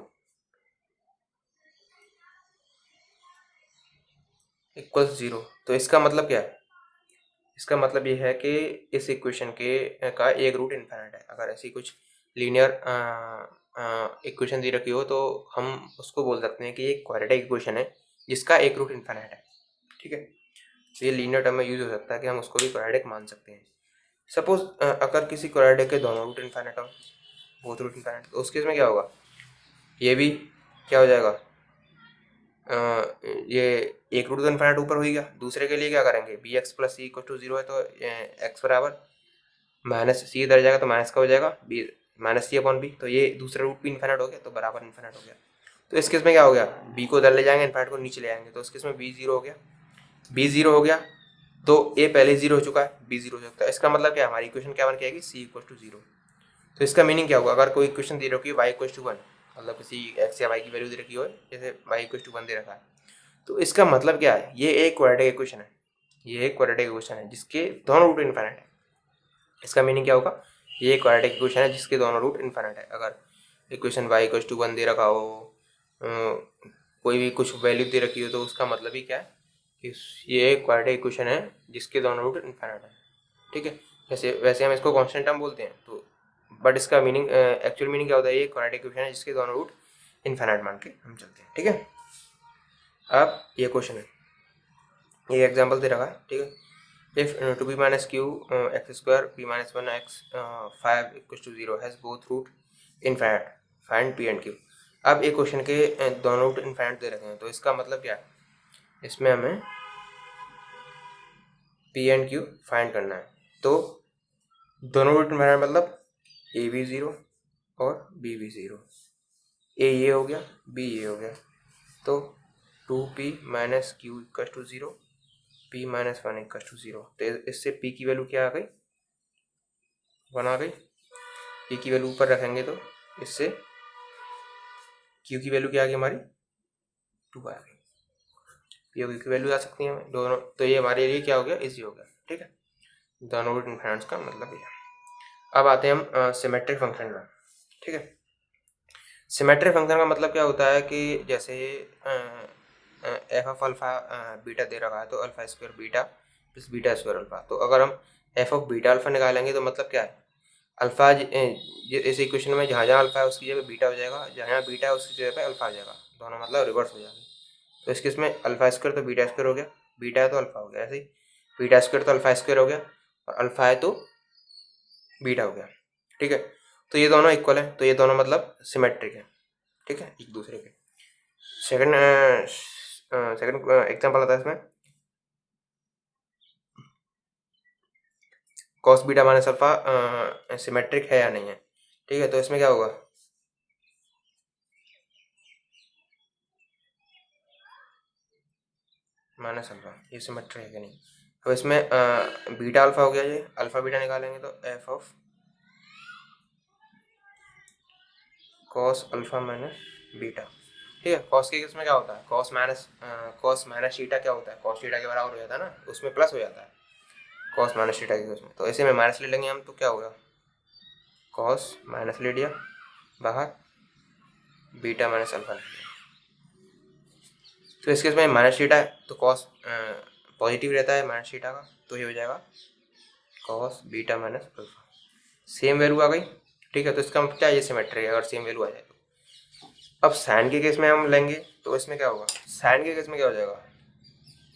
= 0, तो इसका मतलब क्या है, इसका मतलब ये है कि इस इक्वेशन का एक रूट इनफाइनाइट है। अगर ऐसी कुछ लीनियर इक्वेशन दी रखी हो तो हम उसको बोल सकते हैं कि ये क्वाड्रेटिक इक्वेशन है जिसका एक रूट इनफाइनाइट है। ठीक है, तो ये लीनियर टर्म में यूज हो सकता है कि हम उसको भी क्वाड्रेटिक मान सकते हैं। सपोज अगर किसी क्वाड्रेटिक के दोनों रूट इनफाइनाइट हो, बोथ रूट इनफाइनाइट, तो उस केस में क्या होगा, ये भी क्या हो जाएगा, ये एक रूट इनफाइनाइट ऊपर हो गया। दूसरे के लिए क्या करेंगे, bx + c = 0 है, तो x बराबर माइनस सी इधर जाएगा तो माइनस का हो जाएगा बी माइनस सी अपॉन बी, तो ये दूसरा रूट भी इन्फाइनाइट हो गया, तो बराबर इन्फाइनाइट हो गया। तो इस केस में क्या हो गया, बी को इधर ले जाएंगे, इन्फाइनाइट को नीचे ले आएंगे, तो इस केस में बी जीरो हो गया। बी जीरो हो गया तो ए पहले जीरो हो चुका है, बी जीरो हो चुका है। इसका मतलब क्या, हमारी इक्वेशन क्या बन के आएगी, सी = 0। तो इसका मीनिंग क्या होगा, अगर कोई इक्वेशन दे रखी है y = 1, मतलब किसी एक्स या वाई की वैल्यू दे रखी हो, जैसे y = 1 दे रखा है, तो इसका मतलब क्या है, ये एक क्वाड्रेटिक इक्वेशन है, ये एक क्वाड्रेटिक इक्वेशन है जिसके दोनों रूट इनफाइनाइट है। इसका मीनिंग क्या होगा, ये एक क्वाड्रेटिक इक्वेशन है जिसके दोनों रूट इनफाइनाइट है। अगर इक्वेशन y = 1 दे रखा हो, कोई भी कुछ वैल्यू दे रखी हो, तो उसका मतलब ही क्या है कि ये एक क्वाड्रेटिक इक्वेशन है जिसके दोनों रूट इनफाइनाइट है। ठीक है, वैसे हम इसको कांस्टेंट टर्म बोलते हैं, तो बट इसका मीनिंग एक्चुअल मीनिंग क्या होता है, ये क्वाड्रेटिक इक्वेशन है जिसके दोनों रूट इनफाइनाइट मान के हम चलते हैं। ठीक है, अब ये क्वेश्चन है, ये एग्जांपल दे रखा है, ठीक है। If 2p minus q x square p minus 1x 5 equals to 0 has both root infinite, find p and q। अब ये क्वेश्चन के दोनों रूट इनफाइनाइट दे रखे हैं, तो इसका मतलब क्या है, इसमें हमें p एंड q फाइंड करना है। तो दोनों रूट इनफाइनाइट मतलब a भी 0 और b भी 0, a ये हो गया, b ये हो गया, तो 2p minus q equals to 0, p minus 1 equals to 0। तो इससे p की वैल्यू क्या आ गई, 1 आ गई। p की वैल्यू ऊपर रखेंगे तो इससे q की वैल्यू क्या आ गई हमारी, 2 आ गई। p और q की वैल्यू आ सकती है दोनों, तो ये हमारे लिए क्या हो गया, इजी हो गया, ठीक है। दोनों रूट इनफाइनाइट्स का मतलब ये। अब आते हैं हम सिमेट्रिक फंक्शन में, ठीक है। सिमेट्रिक फंक्शन का मतलब क्या होता है कि जैसे एफ ऑफ अल्फा बीटा दे रखा है, तो alpha square beta plus beta square alpha. तो अगर हम एफ ऑफ बीटा अल्फा निकालेंगे तो मतलब क्या है, अल्फा इस इक्वेशन में जहाँ जहाँ अल्फा है उसकी जगह बीटा हो जाएगा, जहाँ जहाँ बीटा है उसकी जगह पे अल्फा आ जाएगा, दोनों मतलब रिवर्स हो जाएगा। तो इस केस में अल्फा स्क्वायर तो बीटा स्क्वायर हो गया, बीटा है तो अल्फा हो गया, ऐसे ही बीटा स्क्वायर तो अल्फा स्क्वायर हो गया, और अल्फा है तो बीटा हो गया, ठीक है। तो ये दोनों इक्वल है, तो ये दोनों मतलब सिमेट्रिक है, ठीक है, एक दूसरे के। सेकंड एग्जांपल आता है इसमें, cos beta minus alpha symmetric है या नहीं है, ठीक है। तो इसमें क्या होगा, माइनस अल्फा, ये सिमेट्रिक है कि नहीं। अब इसमें बीटा अल्फा हो गया, ये अल्फा बीटा निकालेंगे तो F of cos alpha minus beta, ठीक है। कॉस के केस में क्या होता है, कॉस माइनस थीटा क्या होता है, कॉस थीटा के बराबर हो जाता है ना, उसमें प्लस हो जाता है कॉस माइनस थीटा के केस में। तो ऐसे में माइनस ले लेंगे हम, तो क्या होगा, कॉस माइनस ले लिया बाहर, बीटा माइनस अल्फा ले लिया। तो इस केस में माइनस थीटा है तो कॉस पॉजिटिव रहता है माइनस थीटा का, तो ये हो जाएगा cos beta minus alpha, same value आ गई, ठीक है। तो इसका मतलब क्या है, ये सिमेट्रिक है अगर सेम वैल्यू आ जाए तो। अब साइन के केस में हम लेंगे तो इसमें क्या होगा, साइन के केस में क्या हो जाएगा,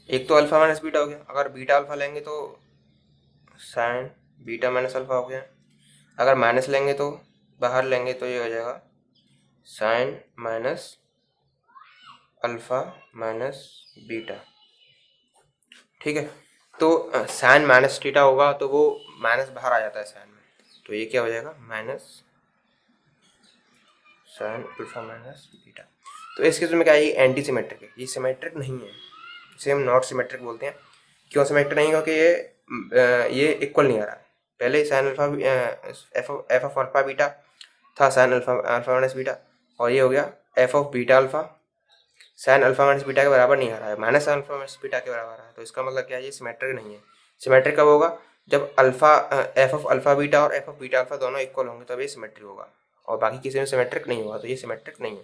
एक तो अल्फा माइनस बीटा हो गया, अगर बीटा अल्फा लेंगे तो साइन बीटा माइनस अल्फा हो गया, अगर माइनस लेंगे तो बाहर लेंगे तो ये हो जाएगा sine minus alpha minus beta, ठीक है। तो साइन माइनस थीटा होगा तो वो माइनस बाहर आ जाता है साइन में, तो ये क्या हो जाएगा, minus sign alpha minus beta. तो इस केस में क्या है, ये एंटी सिमेट्रिक है, ये सिमेट्रिक नहीं है, इसे हम नॉट सिमेट्रिक बोलते हैं। क्यों सिमेट्रिक नहीं, क्योंकि ये इक्वल नहीं आ रहा है। पहले sine alpha F of alpha beta था sine alpha alpha minus beta, और ये हो गया F of beta alpha sine alpha minus beta के बराबर नहीं आ रहा है, माइनस अल्फा माइनस बीटा के बराबर आ रहा है। तो इसका मतलब क्या है, ये सिमेट्रिक नहीं है। सिमेट्रिक कब होगा, जब alpha F of alpha beta और एफ ऑफ बीटा अल्फा दोनों इक्वल होंगे तब ये सिमेट्रिक होगा, और बाकी किसी में सिमेट्रिक नहीं होगा, तो ये सिमेट्रिक नहीं है।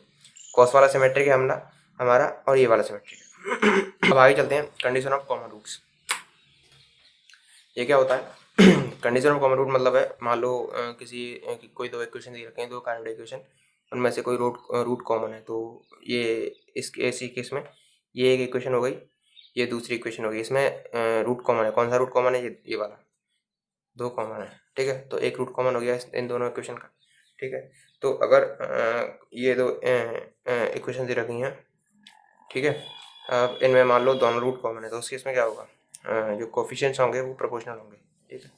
कॉस वाला सिमेट्रिक है हमारा, और ये वाला सिमेट्रिक है। अब आगे चलते हैं, कंडीशन ऑफ कॉमन रूट्स। ये क्या होता है, कंडीशन ऑफ कॉमन रूट मतलब है, मान लो कोई दो इक्वेशन दे रखे हैं, दो काइनेटिक इक्वेशन, उनमें से कोई रूट कॉमन है, तो ये इसी केस में ये एक इक्वेशन हो गई, ये दूसरी इक्वेशन हो गई, इसमें रूट कॉमन है। कौन सा रूट कॉमन है, ये वाला, दो कॉमन है, ठीक है। तो एक रूट कॉमन हो गया इन दोनों इक्वेशन का, ठीक है। तो अगर ये दो इक्वेशन दे रखी हैं, ठीक है, अब इनमें मान लो दोनों रूट कॉमन है, तो उस केस में क्या होगा, जो कोफिशिएंट्स होंगे वो प्रोपोर्शनल होंगे, ठीक है।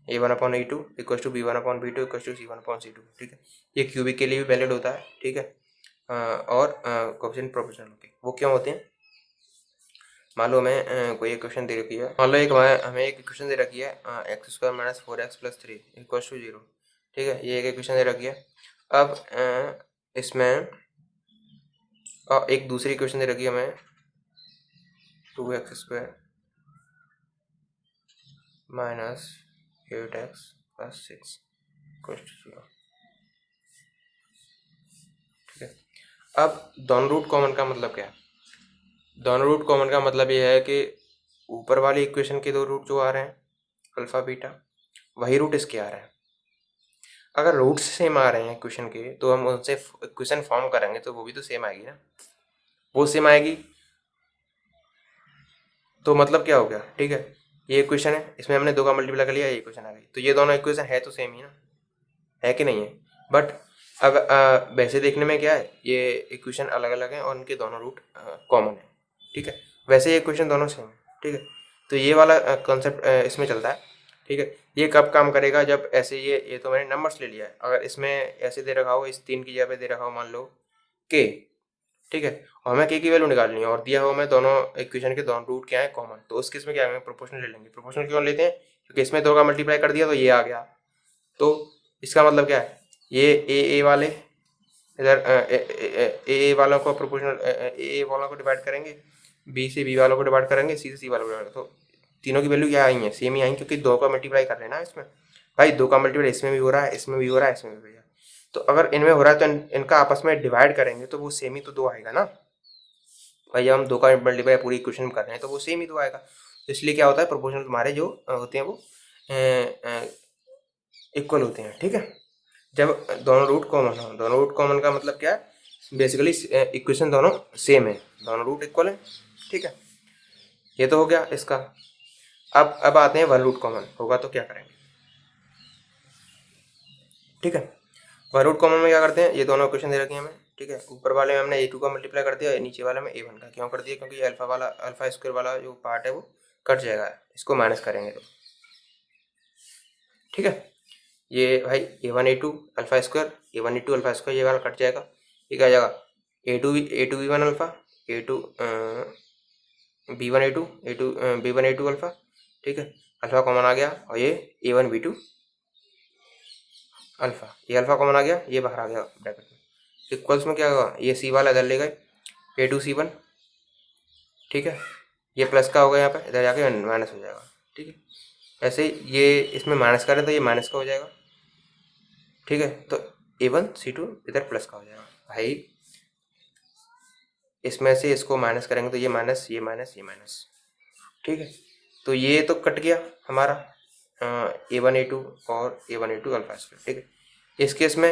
a1/a2 equal to b1/b2 equal to c1/c2, ठीक है। ये क्यूबिक के लिए भी वैलिड होता है, ठीक है। और कोफिशिएंट प्रोपोर्शनल होते हैं, वो क्यों होते हैं, मान लो हमें कोई इक्वेशन दे रखी है, मान लो हमें एक इक्वेशन दे रखी है x square minus 4x plus 3 equal to 0, ठीक है। ये एक इक्वेशन दे रखी है। अब इसमें एक दूसरी इक्वेशन दे रखी है हमें 2x square minus 8x plus 6 equal to 0, ठीक है। अब दोनों रूट कॉमन का मतलब क्या है, दोनों रूट कॉमन का मतलब ये है कि ऊपर वाली इक्वेशन के दो रूट जो आ रहे हैं अल्फा बीटा, वही रूट इसके आ रहे हैं। अगर रूट्स सेम आ रहे हैं इक्वेशन के, तो हम उनसे इक्वेशन फॉर्म करेंगे तो वो भी तो सेम आएगी ना, वो सेम आएगी तो मतलब क्या हो गया, ठीक है, ये इक्वेशन है, इसमें हमने 2 का मल्टीप्लाई कर लिया, ये इक्वेशन आ गई। तो ये दोनों इक्वेशन है तो सेम ही ना, है कि नहीं है। बट अब वैसे देखने में क्या है, ये इक्वेशन अलग अलग हैं और उनके दोनों रूट कॉमन है, ठीक है। वैसे ये इक्वेशन दोनों सेम है, ठीक है। तो ये वाला कॉन्सेप्ट इसमें चलता है, ठीक है। ये कब काम करेगा, जब ऐसे ये तो मैंने नंबर्स ले लिया है, अगर इसमें ऐसे दे रखा हो, इस 3 की जगह पे दे रखा हो मान लो के, ठीक है, और हमें के की वैल्यू निकालनी है और दिया हो हमें दोनों इक्वेशन के दोनों रूट क्या है कॉमन, तो उस केस में क्या है, प्रोपोर्शनल ले लेंगे। प्रोपोर्शनल क्यों लेते हैं, क्योंकि इसमें 2 का मल्टीप्लाई कर दिया तो ये आ गया, तो इसका मतलब क्या है, ये ए वाले इधर ए वालों को प्रोपोर्शनल ए वालों को डिवाइड करेंगे, बी से बी वालों को डिवाइड करेंगे, सी से सी वालों को डिवाइड, तो तीनों की वैल्यू क्या आई है, सेम ही आई, क्योंकि 2 का मल्टीप्लाई कर रहे हैं ना इसमें। भाई 2 का मल्टीप्लाई इसमें भी हो रहा है, इसमें भी हो रहा है, इसमें भी हो रहा है, तो अगर इनमें हो रहा है तो इनका आपस में डिवाइड करेंगे तो वो सेम ही तो 2 आएगा ना। भाई जब हम 2 का मल्टीप्लाई पूरी इक्वेशन में कर रहे हैं तो वो सेम ही 2 आएगा। तो इसलिए क्या होता है, प्रोपोर्शनल तुम्हारे जो होते हैं वो इक्वल होते हैं, ठीक है। जब दोनों रूट कॉमन हो, दोनों रूट कॉमन का मतलब क्या है, बेसिकली इक्वेशन दोनों सेम है, दोनों रूट इक्वल है, ठीक है। ये तो हो गया इसका। अब आते हैं वन रूट कॉमन होगा तो क्या करेंगे, ठीक है। वन रूट कॉमन में क्या करते हैं, ये दोनों इक्वेशन दे रखी हैं हमें, ठीक है। ऊपर वाले में हमने a2 का मल्टीप्लाई कर दिया, नीचे वाले में a1 का क्यों कर दिया, क्योंकि अल्फा वाला अल्फा स्क्वायर वाला जो पार्ट है वो कट जाएगा, इसको माइनस करेंगे तो, ठीक है। ये भाई a1 a2 alpha square, a1 a2 alpha square, ये वाला कट जाएगा, ये क्या जाएगा, a2 b1 alpha, a2 b1 a2 b1 a2 alpha, ठीक है। अल्फा कॉमन आ गया और ये a1 b2 अल्फा, ये अल्फा कॉमन आ गया, ये बाहर आ गया ब्रैकेट में, इक्वल्स में क्या होगा, ये सी वाला इधर ले गए, a2 c1, ठीक है। ये प्लस का होगा यहाँ पे, इधर जाके माइनस हो जाएगा, ठीक है। ऐसे ही ये इसमें माइनस करें तो ये माइनस का हो जाएगा, ठीक है। तो a1 c2 इधर प्लस का हो जाएगा। भाई इसमें से इसको माइनस करेंगे तो ये माइनस, ये माइनस, ये माइनस, ठीक है। तो ये तो कट गया हमारा a1 a2 और a1 a2 अल्फा स्क्वायर, ठीक है। इस केस में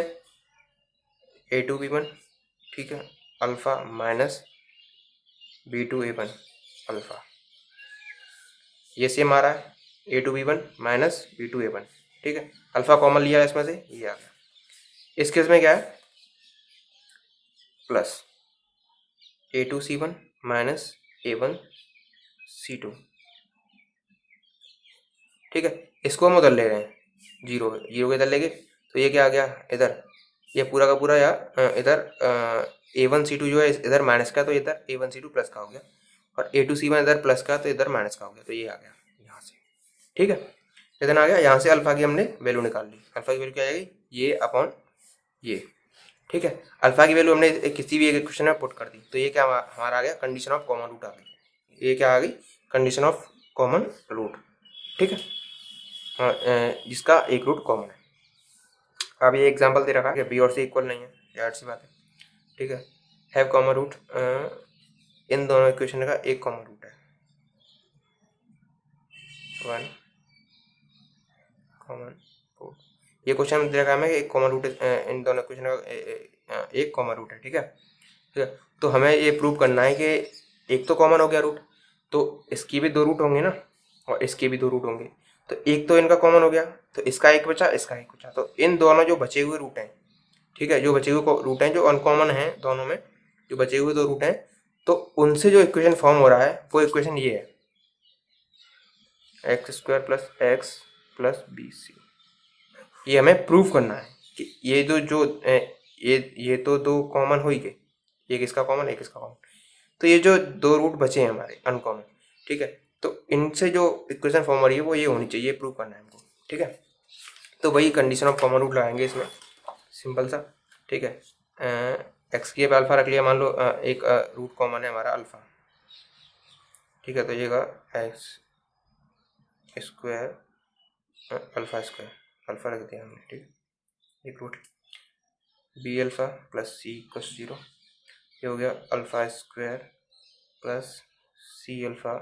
a2 b1, ठीक है, alpha minus b2 a1 alpha, ये सेम आ रहा है a2 b1 minus b2 a1, ठीक है। अल्फा कॉमन लिया इसमें से, ये आ गया। इस केस में क्या है, plus a2 c1 minus a1 c2, ठीक है। इसको हम उधर ले रहे हैं, जीरो जीरो के इधर ले गए, तो ये क्या आ गया इधर, ये पूरा का पूरा या इधर a1 c2 जो है इधर माइनस का, तो इधर a1 c2 प्लस का हो गया, और a2 c1 इधर प्लस का, तो इधर माइनस का हो गया, तो ये आ गया यहाँ से, ठीक है। इधर आ गया, यहाँ से अल्फा की हमने वैल्यू निकाल ली, अल्फा की वैल्यू क्या आएगी, ये अपॉन ये, ठीक है। अल्फा की वैल्यू हमने किसी भी एक इक्वेशन में पुट कर दी, तो ये क्या हमारा आ गया, कंडीशन ऑफ कॉमन रूट आ गई, ये क्या आ गई, कंडीशन ऑफ कॉमन रूट, ठीक है। हाँ, जिसका एक रूट कॉमन है। अब ये एग्जांपल दे रखा है कि बी और सी इक्वल नहीं है, यार सी बात है, ठीक है। हैव कॉमन रूट, इन दोनों इक्वेशन का एक कॉमन रूट है, वन कॉमन रूट। ये क्वेश्चन दे रखा है कि एक कॉमन रूट इन दोनों इक्वेशन का एक कॉमन रूट है, ठीक है, ठीक है। तो हमें ये प्रूव करना है कि एक तो कॉमन हो गया रूट, तो इसकी भी 2 रूट होंगे ना, और इसके भी 2 रूट होंगे, तो एक तो इनका कॉमन हो गया, तो इसका एक बचा, इसका एक बचा, तो इन दोनों जो बचे हुए रूट हैं, ठीक है, जो बचे हुए रूट हैं जो अनकॉमन हैं दोनों में, जो बचे हुए 2 रूट हैं, तो उनसे जो इक्वेशन फॉर्म हो रहा है वो इक्वेशन ये है, x square plus x plus b c. ये हमें प्रूव करना है कि ये ये तो 2 कॉमन हो ही गए, एक इसका कॉमन, एक इसका कॉमन, तो ये जो 2 रूट बचे हैं हमारे अनकॉमन, ठीक है, तो इनसे जो इक्वेशन फॉर्म हो रही है वो ये होनी चाहिए, प्रूव करना है हमको, ठीक है। तो वही कंडीशन ऑफ कॉमन रूट लगाएंगे इसमें, सिंपल सा, ठीक है। एक्स की अल्फा रख लिया, मान लो एक रूट कॉमन है हमारा अल्फा, ठीक है, तो ये x square alpha square, alpha रख दिया हमने, ठीक है, एक root b alpha plus c equals 0, ये हो गया alpha square plus c alpha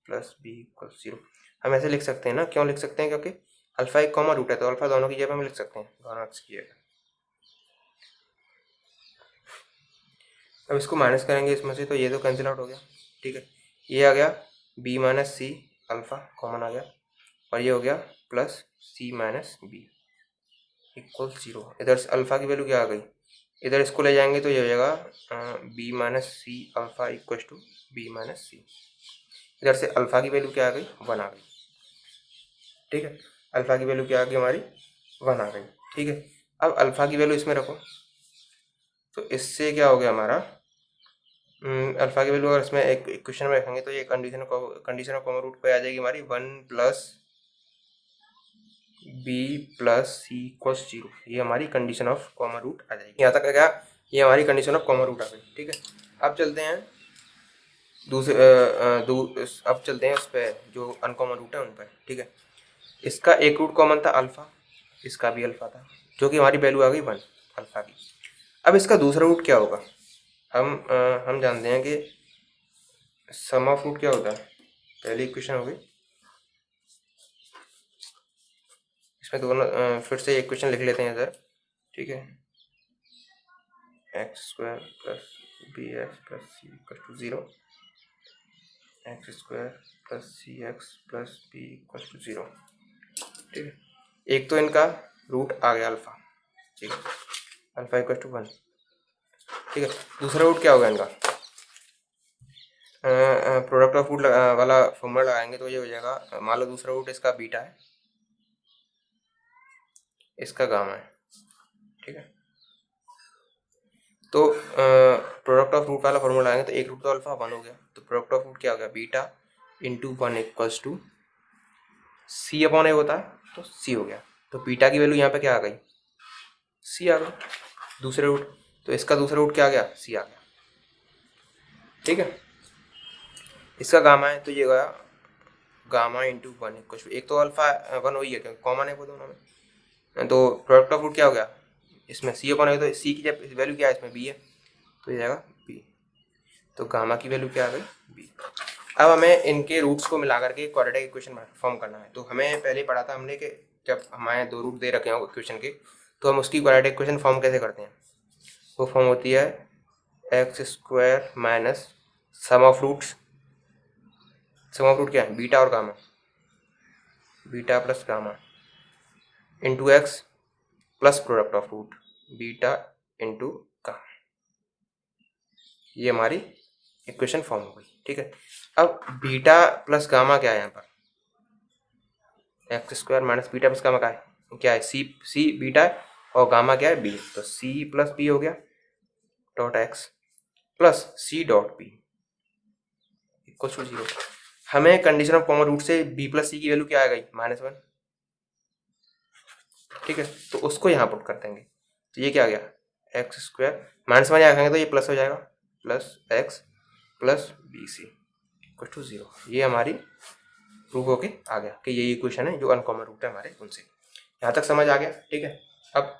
plus b equals 0। हम ऐसे लिख सकते हैं ना, क्यों लिख सकते हैं, क्योंकि अल्फा एक कॉमन रूट है, तो अल्फा दोनों की जगह हम लिख सकते हैं, दोनों एक्स की जगह। अब इसको माइनस करेंगे इसमें से, तो ये तो कैंसिल आउट हो गया, ठीक है, ये आ गया B minus C alpha common आ गया और ये हो गया plus C minus B equal 0। इधर से अल्फ़ा की वैल्यू क्या आ गई, इधर इसको ले जाएंगे तो ये हो जाएगा B minus C alpha equal to B minus C. इधर से अल्फ़ा की वैल्यू क्या आ गई, 1 आ गई। ठीक है, अल्फ़ा की वैल्यू क्या आ गई हमारी, 1 आ गई। ठीक है, अब अल्फ़ा की वैल्यू इसमें रखो तो इससे क्या हो गया हमारा, अल्फ़ा की वैल्यू अगर इसमें एक इक्वेशन में रखेंगे तो ये कंडीशन ऑफ कॉमन रूट पे आ जाएगी हमारी 1 plus B plus c equals 0। ये हमारी कंडीशन ऑफ कॉमन रूट आ जाएगी। यहाँ तक क्या, ये हमारी कंडीशन ऑफ कॉमन रूट आ गई। ठीक है, अब चलते हैं अब चलते हैं उस पर जो अनकॉमन रूट है उन पर। ठीक है, इसका एक रूट कॉमन था अल्फ़ा, इसका भी अल्फ़ा था, जो कि हमारी वैल्यू आ गई 1 अल्फ़ा की। अब इसका दूसरा रूट क्या होगा, हम जानते हैं कि सम ऑफ रूट क्या होता है, पहली इक्वेशन हो गई। इसमें दोनों फिर से इक्वेशन लिख लेते हैं इधर। ठीक है, x square plus B x plus C equal to 0, x square plus c x plus b equal to 0। ठीक है, एक तो इनका रूट आ गया अल्फ़ा। ठीक है, अल्फ़ा इक्वल टू 1। ठीक है, दूसरा रूट क्या होगा इनका, प्रोडक्ट ऑफ रूट वाला फॉर्मूला लगाएंगे तो ये हो जाएगा, मान लो दूसरा रूट इसका बीटा है, इसका गामा है। ठीक है, तो प्रोडक्ट ऑफ रूट वाला फॉर्मूला लगाएंगे तो एक रूट तो अल्फ़ा 1 हो गया, तो प्रोडक्ट ऑफ रूट क्या हो गया, beta into 1 equals to C upon A होता है तो सी हो गया। तो बीटा की वैल्यू यहाँ पे क्या आ गई, सी आ गई। दूसरे रूट, तो इसका दूसरा रूट क्या आ गया, सी आ गया। ठीक है, इसका गामा है तो ये गया गामा इंटू 1 इक्वल टू, एक तो अल्फ़ा 1 वही है क्योंकि कॉमन है वो दोनों में, तो प्रोडक्ट ऑफ रूट क्या हो गया, इसमें सी अपॉन है तो सी की जब वैल्यू क्या है इसमें बी है तो ये जाएगा बी, तो गामा की वैल्यू क्या आ गई, बी। अब हमें इनके रूट्स को मिला करके क्वाड्रेटिक इक्वेशन फॉर्म करना है। तो हमें पहले पढ़ा था हमने कि जब हमारे दो रूट दे रखे हों इक्वेशन के तो हम उसकी क्वाड्रेटिक इक्वेशन फॉर्म कैसे करते हैं, वो फॉर्म होती है x square minus sum of roots, sum of root क्या है, बीटा और gamma, beta plus gamma into x plus product of root beta into gamma. ये हमारी इक्वेशन फॉर्म हो गई। ठीक है, अब बीटा प्लस गामा क्या है यहाँ पर, x square minus beta plus gamma क्या है, सी बीटा है और गामा क्या है, बी, तो सी प्लस बी हो गया dot x plus c dot b equal to 0। हमें कंडीशन ऑफ कॉमन रूट से बी प्लस सी की वैल्यू क्या आ गई, -1। ठीक है, तो उसको यहाँ पुट कर देंगे तो ये क्या आ गया, एक्स स्क्वायर -1 यहाँ रखेंगे तो ये प्लस हो जाएगा, plus x plus b c equal to 0। ये हमारी प्रूव होके आ गया कि यही इक्वेशन है जो अनकॉमन रूट है हमारे उनसे। यहाँ तक समझ आ गया। ठीक है, अब